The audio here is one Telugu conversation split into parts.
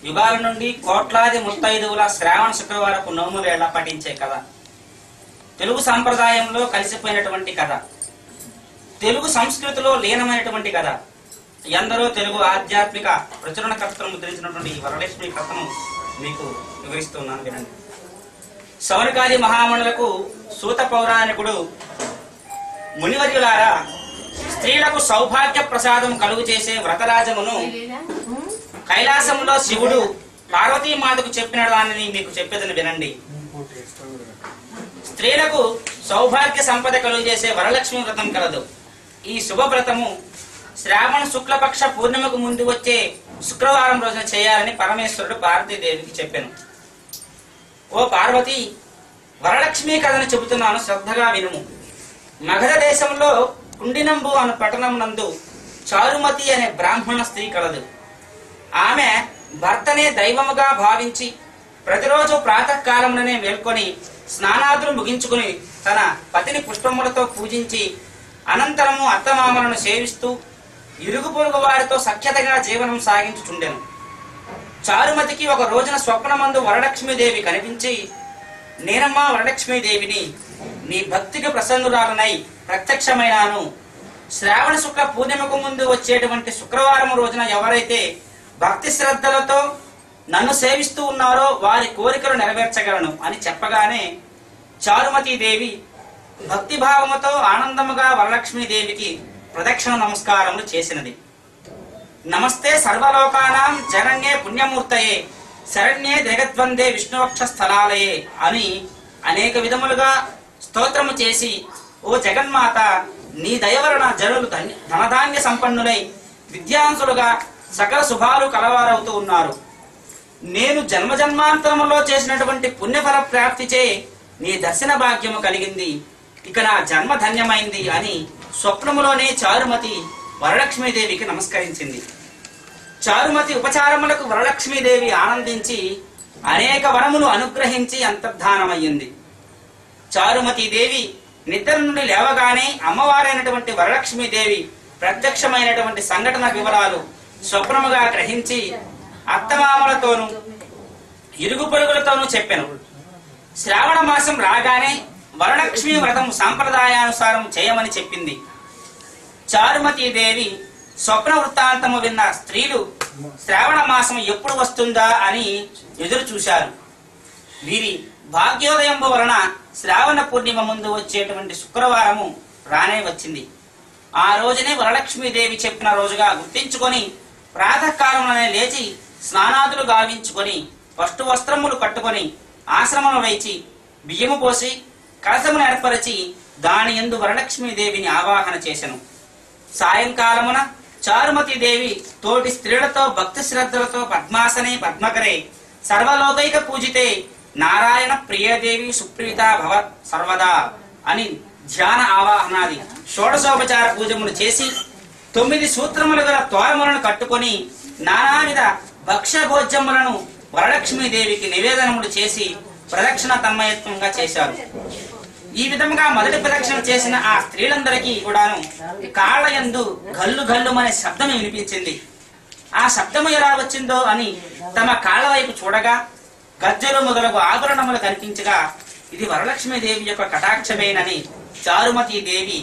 యుగాల నుండి కోట్లాది ముత్తైదువుల శ్రావణ శుక్రవారపు నోము వేళ పఠించే కథ. తెలుగు సాంప్రదాయంలో కలిసిపోయినటువంటి కథ, తెలుగు సంస్కృతిలో లీనమైనటువంటి కథ. ఎందరో తెలుగు ఆధ్యాత్మిక ప్రచురణకర్తలు ముద్రించినటువంటి ఈ వరలక్ష్మి కథను మీకు వివరిస్తున్నాను, వినండి. సౌనకాది మహామణులకు సూత పౌరాణికుడు మునివర్యులారా, స్త్రీలకు సౌభాగ్య ప్రసాదం కలుగు చేసే వ్రతరాజమును కైలాసంలో శివుడు పార్వతీమాతకు చెప్పిన దానిని మీకు చెప్పేదని వినండి. స్త్రీలకు సౌభాగ్య సంపద కలుగు చేసే వరలక్ష్మి వ్రతం కలదు. ఈ శుభవ్రతము శ్రావణ శుక్లపక్ష పూర్ణిమకు ముందు వచ్చే శుక్రవారం రోజున చేయాలని పరమేశ్వరుడు పార్వతీదేవికి చెప్పాను. ఓ పార్వతి, వరలక్ష్మి కథను చెబుతున్నాను, శ్రద్ధగా వినుము. మగధ దేశంలో కుండినంబు అను పట్టణం నందు చారుమతి అనే బ్రాహ్మణ స్త్రీ కలదు. ఆమె భర్తనే దైవముగా భావించి ప్రతిరోజు ప్రాతకాలముననే మేల్కొని స్నానాదులు ముగించుకుని తన పతిని పుష్పములతో పూజించి అనంతరము అత్తమామలను సేవిస్తూ ఇరుగు పొరుగు వారితో సఖ్యతగా జీవనం సాగించుచుండెను. చారుమతికి ఒక రోజున స్వప్నమందు వరలక్ష్మీదేవి కనిపించి, నేనమ్మా వరలక్ష్మీదేవిని, నీ భక్తికి ప్రసన్నురాలనై ప్రత్యక్షమైనాను. శ్రావణ శుక్ల పూర్ణిమకు ముందు వచ్చేటువంటి శుక్రవారం రోజున ఎవరైతే భక్తి శ్రద్ధలతో నన్ను సేవిస్తూ ఉన్నారో వారి కోరికలు నెరవేర్చగలను అని చెప్పగానే చారుమతీదేవి భక్తిభావముతో ఆనందముగా వరలక్ష్మీదేవికి ప్రదక్షిణ నమస్కారములు చేసినది. నమస్తే సర్వలోకానాం జనన్యే పుణ్యమూర్తయే శరణ్యే జగద్వందే విష్ణువక్ష స్థలాలయే అని అనేక విధములుగా స్తోత్రము చేసి, ఓ జగన్మాత, నీ దయవలన జనులు ధనధాన్య సంపన్నులై విద్యాంసులుగా సకల శుభాలు కలవారవుతూ ఉన్నారు. నేను జన్మజన్మాంతరములో చేసినటువంటి పుణ్యఫల ప్రాప్తిచే నీ దర్శన భాగ్యము కలిగింది, ఇక నా జన్మ ధన్యమైంది అని స్వప్నములోనే చారుమతి వరలక్ష్మీదేవికి నమస్కరించింది. చారుమతి ఉపచారములకు వరలక్ష్మీదేవి ఆనందించి అనేక వరములు అనుగ్రహించి అంతర్ధానమయ్యింది. చారుమతీదేవి నిద్ర నుండి లేవగానే అమ్మవారైనటువంటి వరలక్ష్మీదేవి ప్రత్యక్షమైనటువంటి సంఘటన వివరాలు స్వప్నముగా గ్రహించి అత్తమామలతోనూ ఇరుగు పొరుగులతోనూ చెప్పెను. శ్రావణ మాసం రాగానే వరలక్ష్మి వ్రతం సాంప్రదాయానుసారం చేయమని చెప్పింది. చారుమతీదేవి స్వప్న వృత్తాంతము విన్న స్త్రీలు శ్రావణ మాసం ఎప్పుడు వస్తుందా అని ఎదురు చూశారు. వీరి భాగ్యోదయం వలన శ్రావణ పూర్ణిమ ముందు వచ్చేటువంటి శుక్రవారము రానే వచ్చింది. ఆ రోజునే వరలక్ష్మీదేవి చెప్పిన రోజుగా గుర్తించుకొని ప్రాతకాలంలోనే లేచి స్నానాదులు గావించుకొని పట్టు వస్త్రములు కట్టుకొని ఆశ్రమము వేచి బియ్యము పోసి కలశమును ఏర్పరిచి దాని యందు వరలక్ష్మీదేవిని ఆవాహన చేసెను. సాయంకాలమున చారుమతీదేవి తోటి స్త్రీలతో భక్తి శ్రద్ధలతో పద్మాసనే పద్మకరే సర్వలోకైక పూజితే నారాయణ ప్రియదేవి సుప్రీత భవ సర్వదా అని ధ్యాన ఆవాహనాది షోడశోపచార పూజములు చేసి 9 సూత్రములు గల తోరములను కట్టుకొని నానావిధ భక్ష్యభోజ్యములను వరలక్ష్మీదేవికి నివేదనములు చేసి ప్రదక్షిణ తన్మయత్వంగా చేశారు. ఈ విధంగా మొదటి ప్రదక్షిణ చేసిన ఆ స్త్రీలందరికీ కూడాను కాళ్ళయందు గల్లు గల్లుమనే శబ్దం వినిపించింది. ఆ శబ్దము ఎలా వచ్చిందో అని తమ కాళ్ళ వైపు చూడగా గజ్జలు మొదలగు ఆభరణములు కనిపించగా ఇది వరలక్ష్మీదేవి యొక్క కటాక్షమేనని చారుమతీదేవి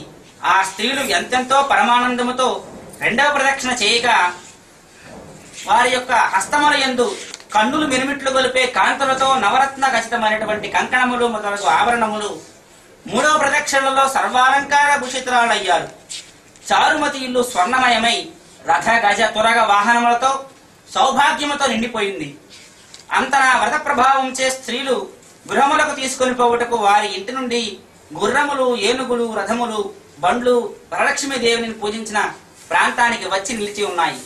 ఆ స్త్రీలు ఎంతెంతో పరమానందముతో రెండవ ప్రదక్షిణ చేయగా వారి యొక్క హస్తముల యందు కన్నులు మిరుమిట్లు గొలిపే కాంతులతో నవరత్న ఖచ్చితమైనటువంటి కంకణములు మొదలగు ఆభరణములు మూడవ ప్రదక్షిణలో సర్వాలంకార భూషితురాలయ్యారు. చారుమతి ఇల్లు స్వర్ణమయమై రథ గజ తురగ వాహనములతో సౌభాగ్యముతో నిండిపోయింది. అంతనా వ్రత ప్రభావం చే స్త్రీలు గృహములకు తీసుకొని పోవుటకు వారి ఇంటి నుండి గుర్రములు, ఏనుగులు, రథములు, బండ్లు వరలక్ష్మీదేవిని పూజించిన ప్రాంతానికి వచ్చి నిలిచి ఉన్నాయి.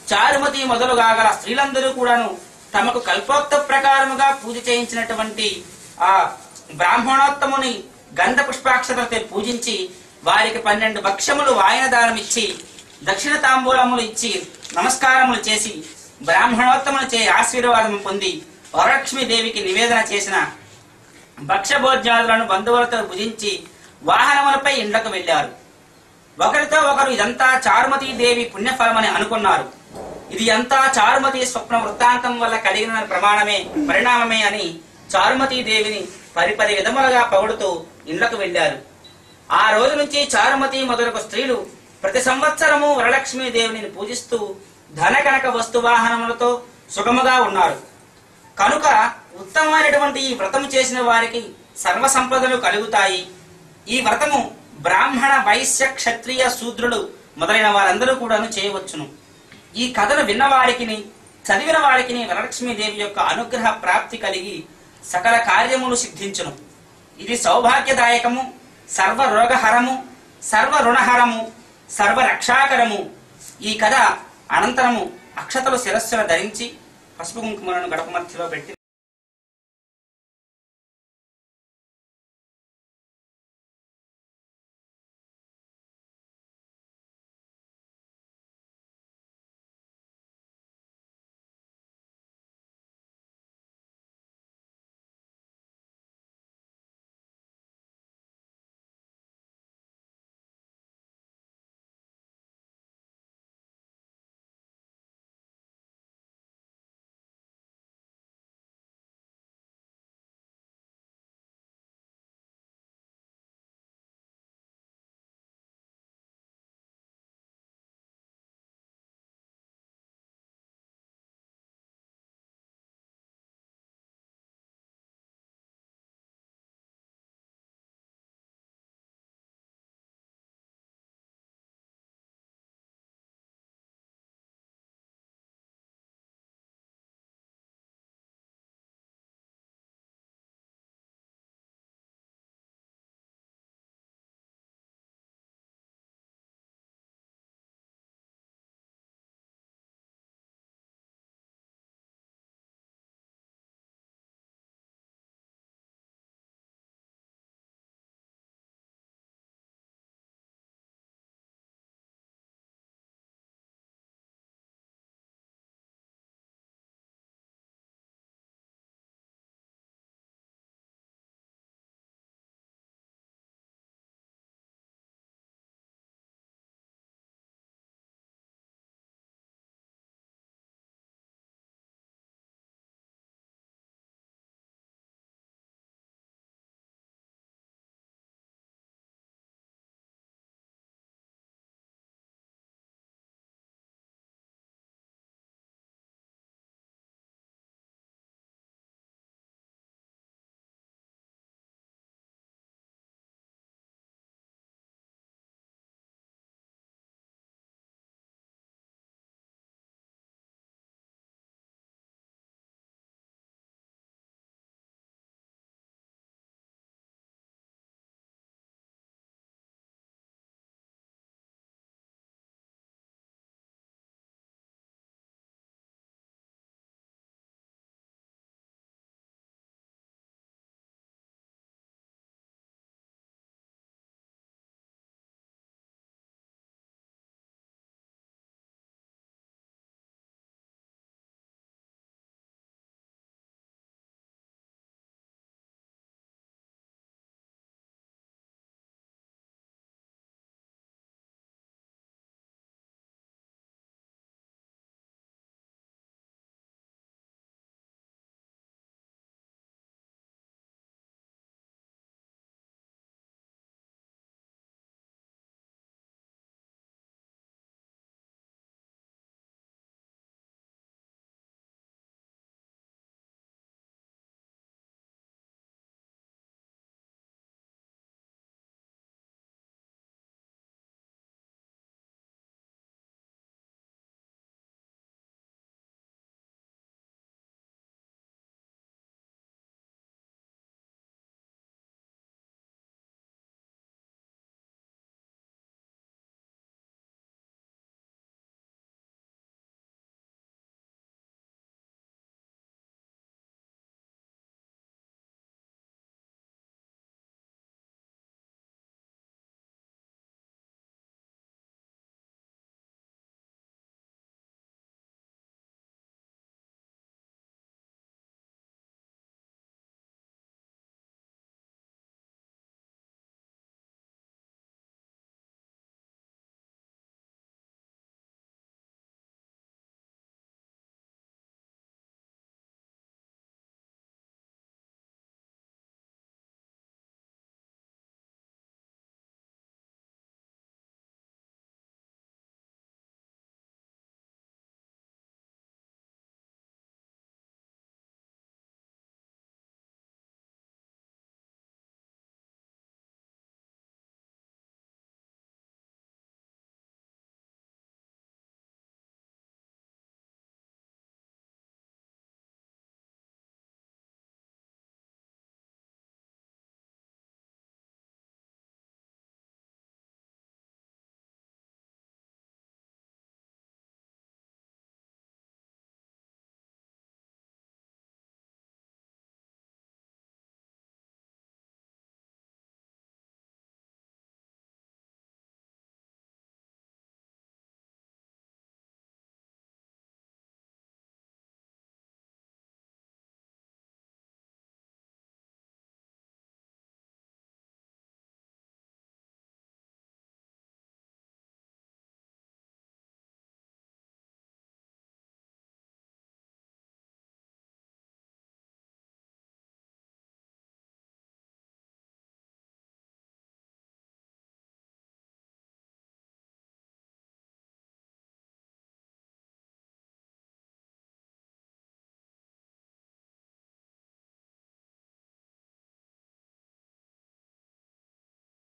చారుమతి మొదలుగా గల స్త్రీలందరూ కూడాను తమకు కల్పోక్త ప్రకారముగా పూజ చేయించినటువంటి ఆ బ్రాహ్మణోత్తముని గంధ పుష్పాక్షతలతో పూజించి వారికి 12 భక్ష్యములు వాయన దానం ఇచ్చి దక్షిణ తాంబూలములు ఇచ్చి నమస్కారములు చేసి బ్రాహ్మణోత్తములు చే ఆశీర్వాదం పొంది వరలక్ష్మీదేవికి నివేదన చేసిన భక్ష్యభోజ్యాదులను బంధువులతో భుజించి వాహనములపై ఇండ్లకు వెళ్లారు. ఒకరితో ఒకరు ఇదంతా చారుమతీదేవి పుణ్యఫలమని అనుకున్నారు. ఇది అంతా చారుమతి స్వప్న వృత్తాంతం వల్ల కలిగిన పరిణామమే అని చారుమతీ దేవిని పరిపరి విధములుగా పొగుడుతూ ఇళ్లకు వెళ్లారు. ఆ రోజు నుంచి చారుమతి మొదలగు స్త్రీలు ప్రతి సంవత్సరము వరలక్ష్మీ దేవిని పూజిస్తూ ధన కనక వస్తువాహనములతో సుఖముగా ఉన్నారు. కనుక ఉత్తమమైనటువంటి ఈ వ్రతము చేసిన వారికి సర్వ సంపదలు కలుగుతాయి. ఈ వ్రతము బ్రాహ్మణ, వైశ్య, క్షత్రియ, శూద్రులు మొదలైన వారందరూ కూడాను చేయవచ్చును. ఈ కథను విన్నవాడికిని చదివిన వాడికిని వరలక్ష్మీదేవి యొక్క అనుగ్రహ ప్రాప్తి కలిగి సకల కార్యములు సిద్ధించును. ఇది సౌభాగ్యదాయకము, సర్వ రోగహరము, సర్వ రుణహరము, సర్వరక్షాకరము. ఈ కథ అనంతరము అక్షతలు శిరస్సును ధరించి పసుపు కుంకుమలను గడప మధ్యలో పెట్టి